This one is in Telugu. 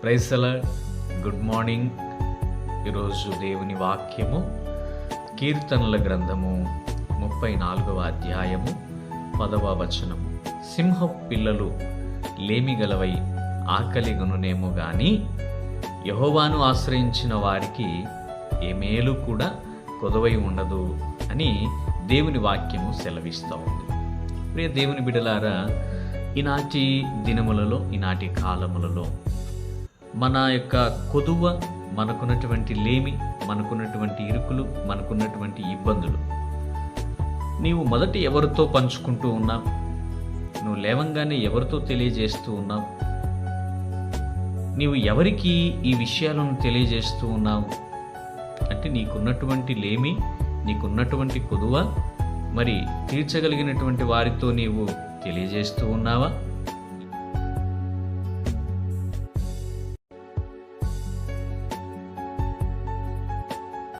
Praise the Lord. Good morning. ఈరోజు దేవుని వాక్యము కీర్తనల గ్రంథము 34వ అధ్యాయము 10వ వచనము. సింహపు పిల్లలు లేమిగలవై ఆకలిగొనునేమో గాని యెహోవాను ఆశ్రయించిన వారికి ఏ మేలు కూడా కొదవై ఉండదు అని దేవుని వాక్యము సెలవిస్తూ ఉంది. ప్రియ దేవుని బిడ్డలారా, ఈనాటి దినములలో, ఈనాటి కాలములలో మన యొక్క కొదువ, మనకున్నటువంటి లేమి, మనకున్నటువంటి ఇరుకులు, మనకున్నటువంటి ఇబ్బందులు నీవు మొదట ఎవరితో పంచుకుంటూ ఉన్నావు? నువ్వు లేవంగానే ఎవరితో తెలియజేస్తూ ఉన్నావు? నీవు ఎవరికి ఈ విషయాలను తెలియజేస్తూ ఉన్నావు? అంటే నీకున్నటువంటి లేమి, నీకున్నటువంటి కొదువ మరి తీర్చగలిగినటువంటి వారితో నీవు తెలియజేస్తూ ఉన్నావా?